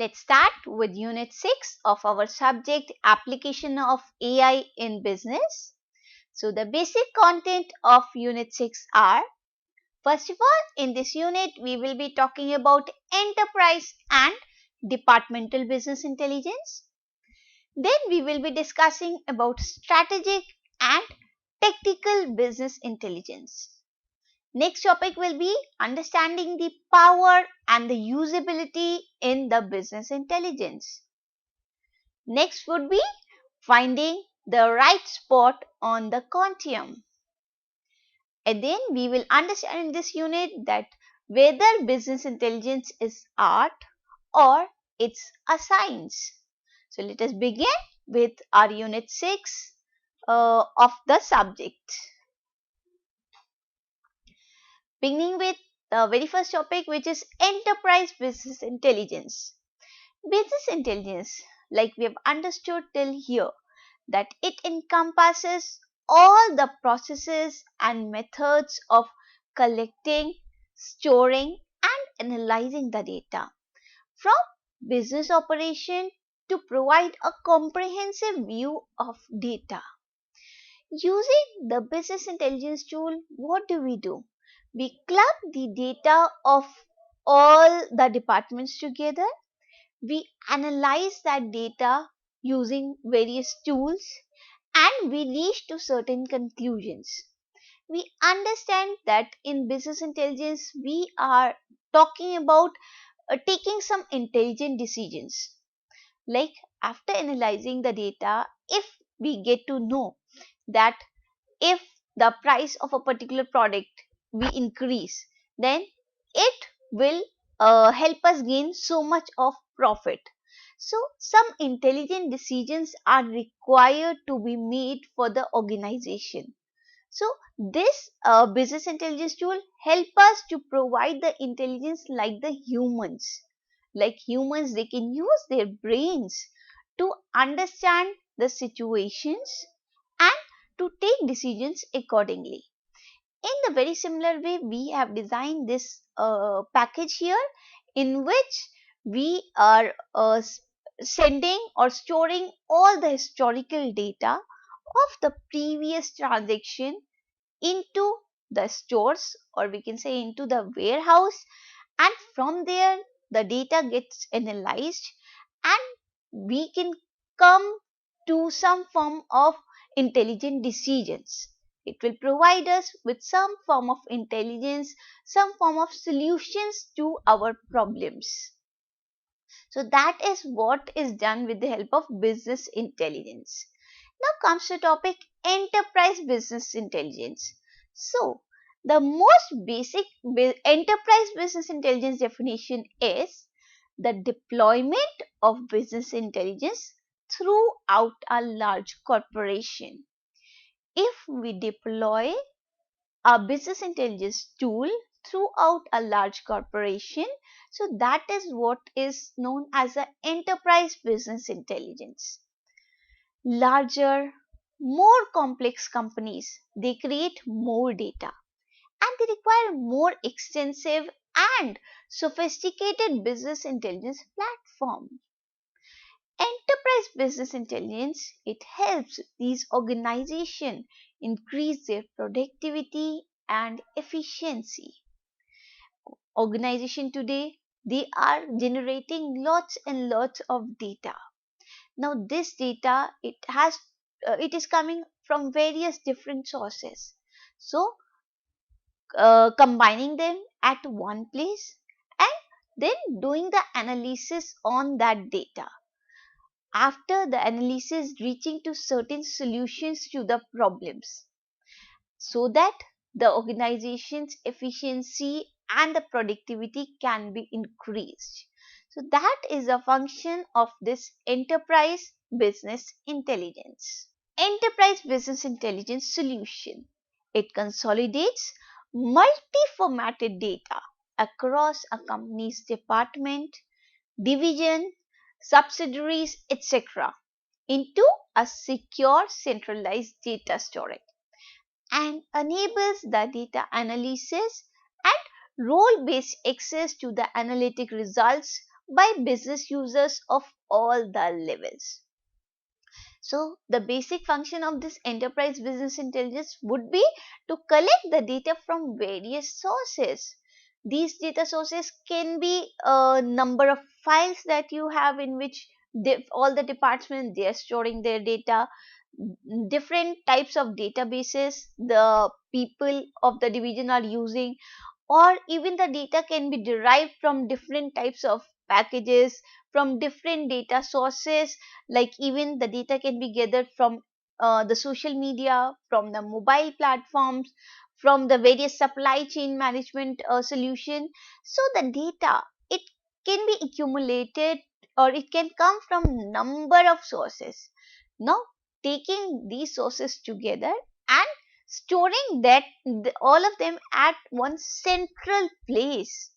Let's start with Unit 6 of our subject Application of AI in Business. So, the basic content of Unit 6 are, first of all, in this unit we will be talking about enterprise and departmental business intelligence. Then we will be discussing about strategic and tactical business intelligence. Next topic will be understanding the power and the usability in the business intelligence. Next would be finding the right spot on the continuum. And then we will understand in this unit that whether business intelligence is art or it's a science. So let us begin with our unit 6 of the subject. Beginning with the very first topic, which is enterprise business intelligence. Business intelligence, like we have understood till here, that it encompasses all the processes and methods of collecting, storing and analyzing the data from business operation to provide a comprehensive view of data. Using the business intelligence tool, what do? We club the data of all the departments together. We analyze that data using various tools and we reach to certain conclusions. We understand that in business intelligence we are talking about taking some intelligent decisions. Like after analyzing the data, if we get to know that if the price of a particular product we increase, then it will help us gain so much of profit. So some intelligent decisions are required to be made for the organization. So this business intelligence tool help us to provide the intelligence like the humans. Like humans, they can use their brains to understand the situations and to take decisions accordingly. In the very similar way, we have designed this package here in which we are sending or storing all the historical data of the previous transaction into the stores, or we can say into the warehouse, and from there the data gets analyzed and we can come to some form of intelligent decisions. It will provide us with some form of intelligence, some form of solutions to our problems. So that is what is done with the help of business intelligence. Now comes the topic enterprise business intelligence. So the most basic enterprise business intelligence definition is the deployment of business intelligence throughout a large corporation. If we deploy a business intelligence tool throughout a large corporation, so that is what is known as the enterprise business intelligence. Larger, more complex companies, they create more data and they require more extensive and sophisticated business intelligence platform. Enterprise business intelligence, it helps these organizations increase their productivity and efficiency. Organization today, they are generating lots and lots of data. Now this data, it is coming from various different sources. So combining them at one place and then doing the analysis on that data. After the analysis, reaching to certain solutions to the problems so that the organization's efficiency and the productivity can be increased. So that is a function of this enterprise business intelligence. Enterprise business intelligence solution. It consolidates multi-formatted data across a company's department, division, subsidiaries, etc. into a secure centralized data storage and enables the data analysis and role-based access to the analytic results by business users of all the levels. So the basic function of this enterprise business intelligence would be to collect the data from various sources. These data sources can be a number of files that you have in which all the departments they are storing their data, different types of databases the people of the division are using, or even the data can be derived from different types of packages, from different data sources, like even the data can be gathered from the social media, from the mobile platforms, from the various supply chain management solution. So the data, it can be accumulated or it can come from number of sources. Now taking these sources together and storing all of them at one central place,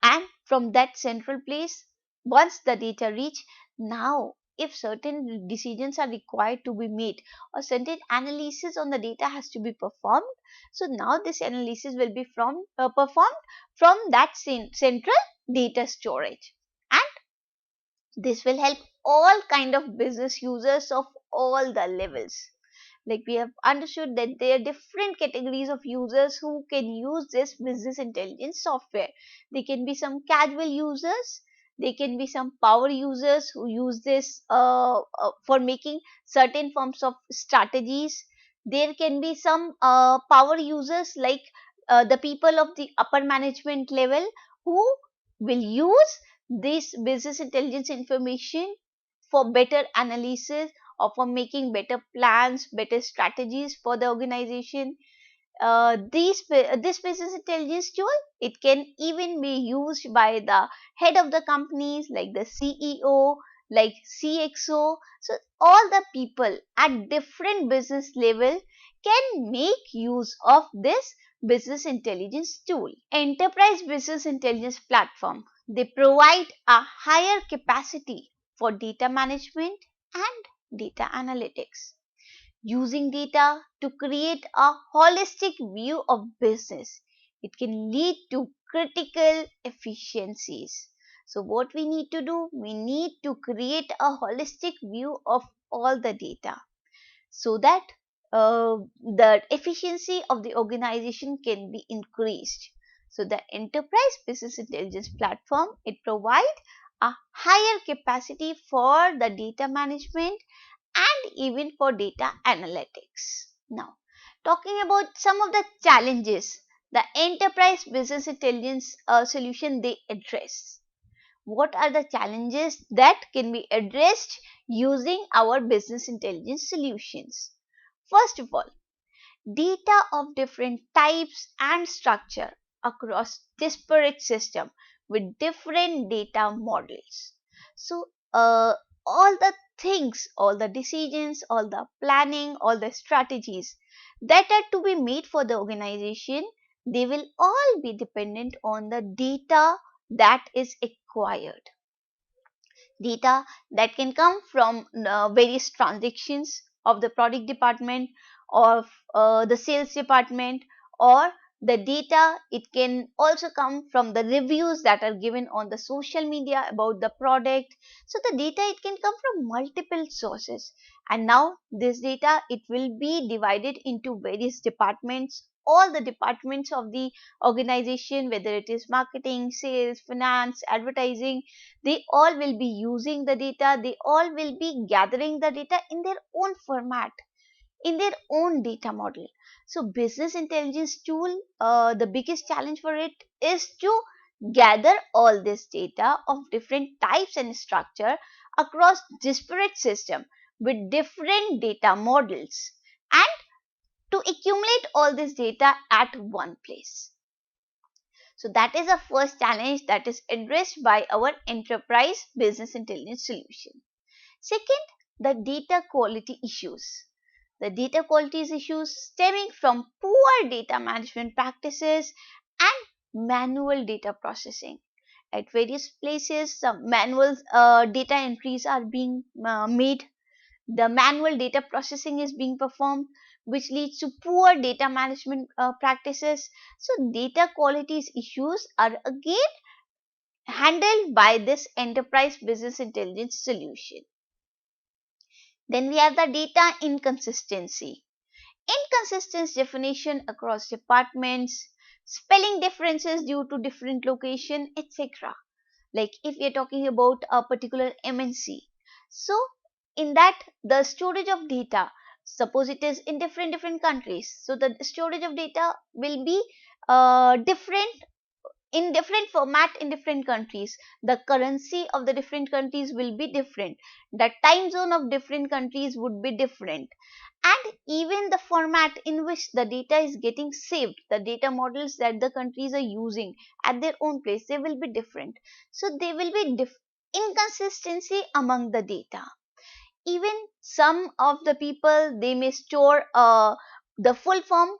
and from that central place, once the data reach, now if certain decisions are required to be made or certain analysis on the data has to be performed, so now this analysis will be performed from that central data storage, and this will help all kind of business users of all the levels. Like we have understood that there are different categories of users who can use this business intelligence software. They can be some casual users, they can be some power users who use this for making certain forms of strategies. There can be some power users like the people of the upper management level who will use this business intelligence information for better analysis or for making better plans, better strategies for the organization. This business intelligence tool, it can even be used by the head of the companies like the CEO, like CXO. So all the people at different business level can make use of this business intelligence tool. Enterprise business intelligence platform, they provide a higher capacity for data management and data analytics, using data to create a holistic view of business. It can lead to critical efficiencies. So what we need to do, we need to create a holistic view of all the data so that the efficiency of the organization can be increased. So the enterprise business intelligence platform, it provides a higher capacity for the data management and even for data analytics. Now, talking about some of the challenges the enterprise business intelligence solution they address. What are the challenges that can be addressed using our business intelligence solutions? First of all, data of different types and structure across disparate system with different data models. So all the things, all the decisions, all the planning, all the strategies that are to be made for the organization, they will all be dependent on the data that is acquired. Data that can come from various transactions of the product department, of the sales department, or the data, it can also come from the reviews that are given on the social media about the product. So the data, it can come from multiple sources, and now this data, it will be divided into various departments, all the departments of the organization, whether it is marketing, sales, finance, advertising, they all will be using the data, they all will be gathering the data in their own format, in their own data model. So business intelligence tool, the biggest challenge for it is to gather all this data of different types and structure across disparate system with different data models, and to accumulate all this data at one place. So that is the first challenge that is addressed by our enterprise business intelligence solution. Second, the data quality issues. The data quality issues stemming from poor data management practices and manual data processing. At various places, some manual data entries are being made. The manual data processing is being performed, which leads to poor data management practices. So data quality issues are again handled by this enterprise business intelligence solution. Then we have the data inconsistency. Inconsistent definition across departments, spelling differences due to different location, etc. Like if we are talking about a particular MNC, so in that the storage of data, suppose it is in different countries, so the storage of data will be different in different format in different countries. The currency of the different countries will be different, the time zone of different countries would be different, and even the format in which the data is getting saved, the data models that the countries are using at their own place, they will be different. So there will be inconsistency among the data. Even some of the people, they may store the full form.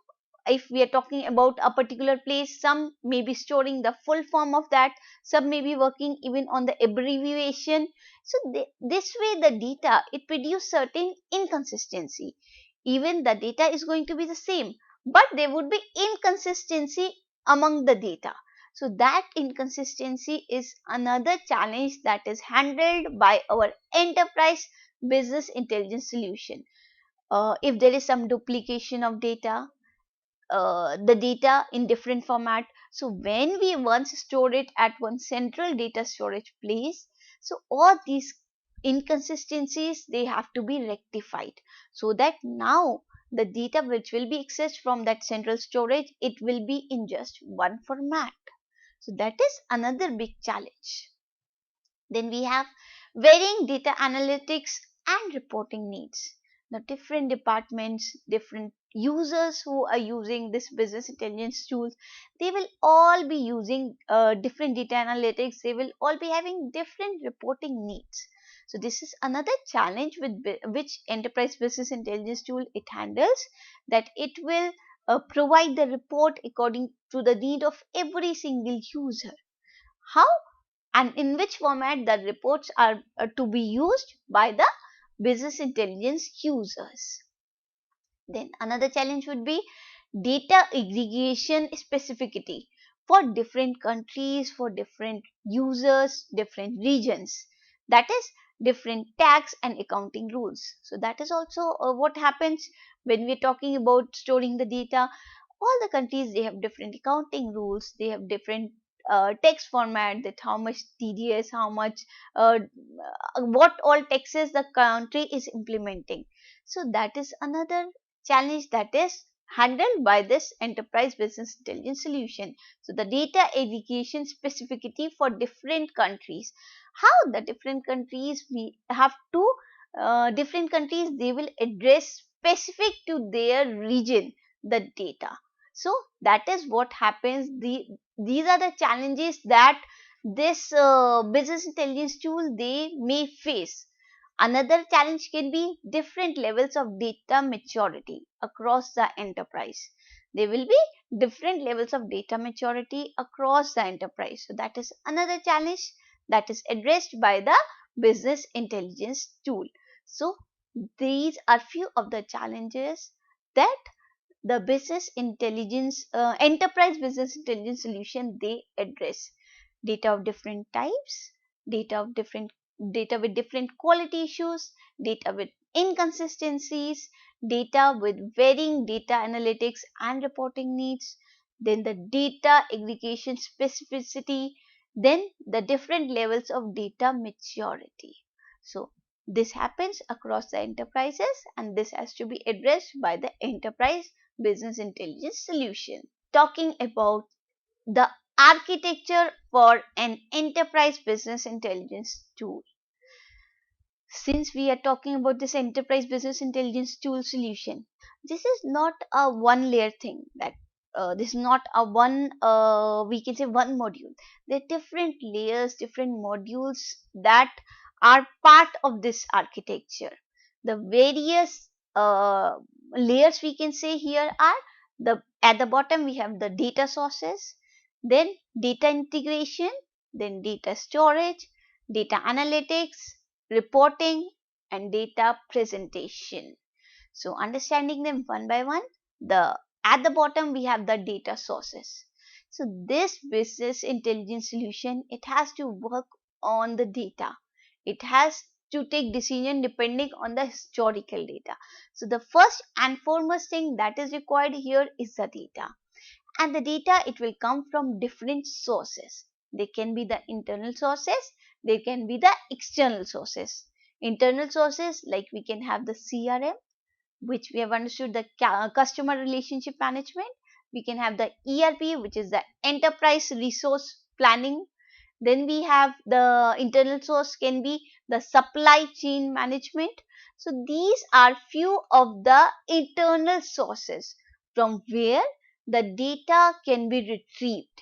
If we are talking about a particular place, some may be storing the full form of that, some may be working even on the abbreviation. So this way the data, it produce certain inconsistency. Even the data is going to be the same, but there would be inconsistency among the data. So that inconsistency is another challenge that is handled by our enterprise business intelligence solution. If there is some duplication of data, the data in different format, so when we once store it at one central data storage place, so all these inconsistencies, they have to be rectified, so that now the data which will be accessed from that central storage, it will be in just one format. So that is another big challenge. Then we have varying data analytics and reporting needs. Now, different departments, different users who are using this business intelligence tools, they will all be using different data analytics. They will all be having different reporting needs. So, this is another challenge with which enterprise business intelligence tool it handles, that it will provide the report according to the need of every single user. How and in which format the reports are to be used by the business intelligence users. Then another challenge would be data aggregation specificity for different countries, for different users, different regions. That is different tax and accounting rules. So that is also what happens when we are talking about storing the data. All the countries, they have different accounting rules, they have different text format, that how much TDS, how much what all taxes the country is implementing. So that is another challenge that is handled by this enterprise business intelligence solution. So the data aggregation specificity for different countries, how the different countries we have to different countries, they will address specific to their region the data. So that is what happens. These are the challenges that this business intelligence tool they may face. Another challenge can be different levels of data maturity across the enterprise. There will be different levels of data maturity across the enterprise. So that is another challenge that is addressed by the business intelligence tool. So these are few of the challenges that the business intelligence enterprise business intelligence solution they address. Data of different types, data of different data with different quality issues, data with inconsistencies, data with varying data analytics and reporting needs, then the data aggregation specificity, then the different levels of data maturity. So this happens across the enterprises, and this has to be addressed by the enterprise business intelligence solution. Talking about the architecture for an enterprise business intelligence tool. Since we are talking about this enterprise business intelligence tool solution, this is not a one layer thing, that this is not a one we can say one module. There are different layers, different modules that are part of this architecture. The various layers we can say here are, the at the bottom we have the data sources, then data integration, then data storage, data analytics, reporting, and data presentation. So understanding them one by one, the at the bottom we have the data sources. So this business intelligence solution, it has to work on the data. It has to take decision depending on the historical data. So the first and foremost thing that is required here is the data. And the data, it will come from different sources. They can be the internal sources, they can be the external sources. Internal sources, like we can have the CRM, which we have understood, the customer relationship management. We can have the ERP, which is the enterprise resource planning. Then we have the internal source can be the supply chain management. So these are few of the internal sources from where the data can be retrieved.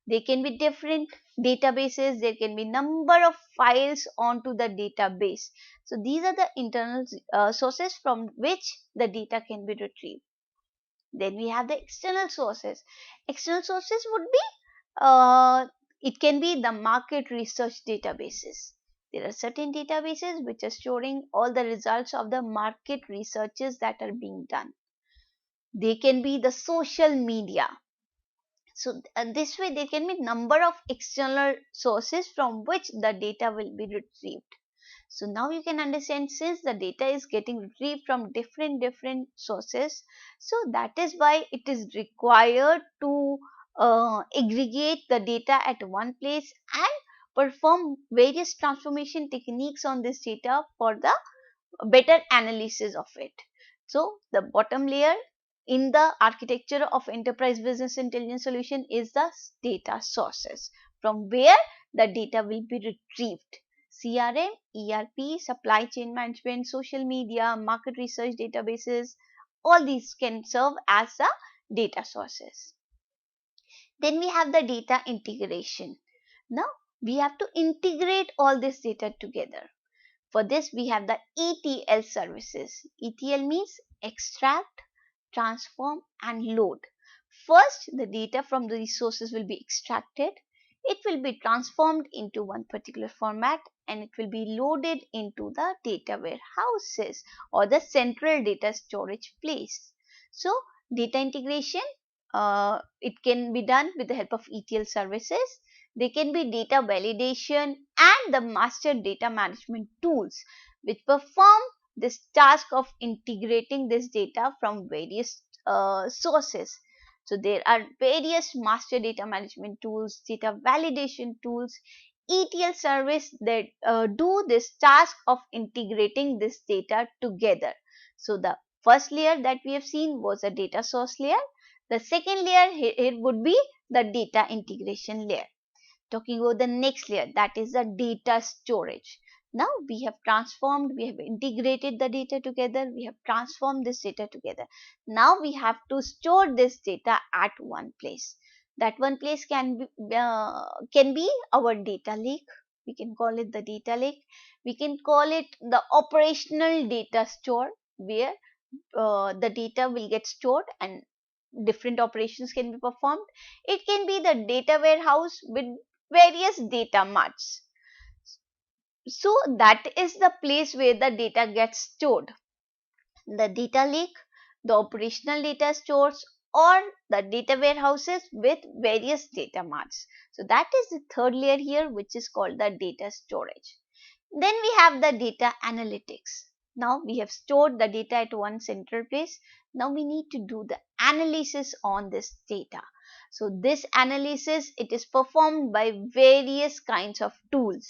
They can be different databases, there can be number of files onto the database. So these are the internal sources from which the data can be retrieved. Then we have the external sources. External sources would be it can be the market research databases. There are certain databases which are storing all the results of the market researches that are being done. They can be the social media. So this way there can be number of external sources from which the data will be retrieved. So now you can understand, since the data is getting retrieved from different sources, so that is why it is required to aggregate the data at one place and perform various transformation techniques on this data for the better analysis of it. So the bottom layer in the architecture of enterprise business intelligence solution is the data sources from where the data will be retrieved. CRM, ERP, supply chain management, social media, market research databases, all these can serve as the data sources. Then we have the data integration. Now we have to integrate all this data together. For this, we have the ETL services. ETL means extract, transform, and load. First, the data from the resources will be extracted. It will be transformed into one particular format and it will be loaded into the data warehouses or the central data storage place. So, data integration, it can be done with the help of ETL services. They can be data validation and the master data management tools which perform this task of integrating this data from various sources. So there are various master data management tools, data validation tools, ETL service that do this task of integrating this data together. So the first layer that we have seen was a data source layer. The second layer here would be the data integration layer. Talking about the next layer, that is the data storage. Now we have transformed, we have integrated the data together, we have transformed this data together. Now we have to store this data at one place. That one place can be our data lake. We can call it the data lake. We can call it the operational data store, where the data will get stored and different operations can be performed. It can be the data warehouse with various data marts. So that is the place where the data gets stored. The data lake, the operational data stores, or the data warehouses with various data marts. So that is the third layer here, which is called the data storage. Then we have the data analytics. Now we have stored the data at one central place. Now we need to do the analysis on this data. So this analysis, it is performed by various kinds of tools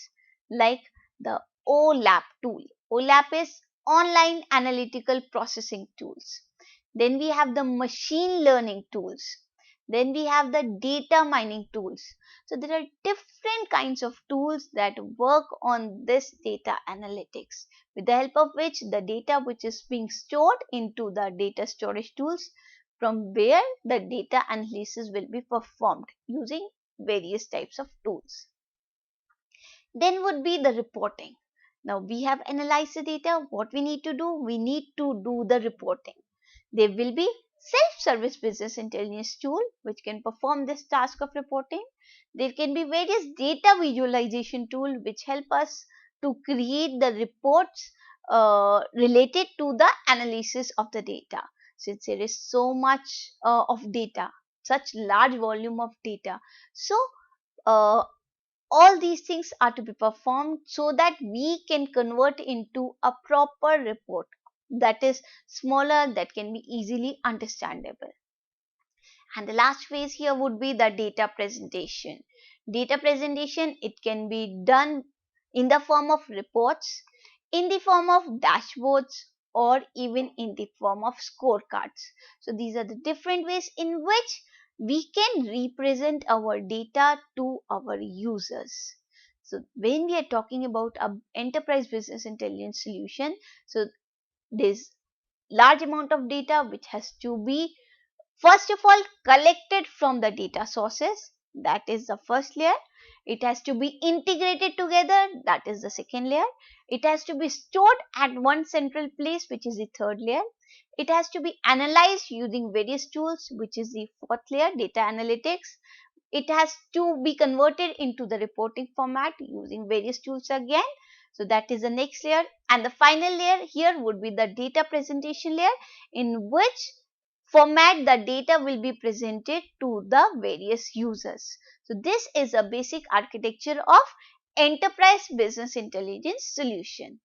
like the OLAP tool. OLAP is online analytical processing tools. Then we have the machine learning tools. Then we have the data mining tools. So there are different kinds of tools that work on this data analytics, with the help of which the data which is being stored into the data storage tools, from where the data analysis will be performed using various types of tools. Then would be the reporting. Now we have analyzed the data. What we need to do? We need to do the reporting. There will be self-service business intelligence tool which can perform this task of reporting. There can be various data visualization tool which help us to create the reports related to the analysis of the data. Since there is so much of data, such large volume of data. So uh, all these things are to be performed so that we can convert into a proper report that is smaller, that can be easily understandable. And the last phase here would be the data presentation. Data presentation, it can be done in the form of reports, in the form of dashboards, or even in the form of scorecards. So these are the different ways in which we can represent our data to our users. So when we are talking about a enterprise business intelligence solution, so there's large amount of data which has to be first of all collected from the data sources, that is the first layer. It has to be integrated together, that is the second layer. It has to be stored at one central place, which is the third layer. It has to be analyzed using various tools, which is the fourth layer, data analytics. It has to be converted into the reporting format using various tools again. So that is the next layer. And the final layer here would be the data presentation layer, in which format the data will be presented to the various users. So this is a basic architecture of enterprise business intelligence solution.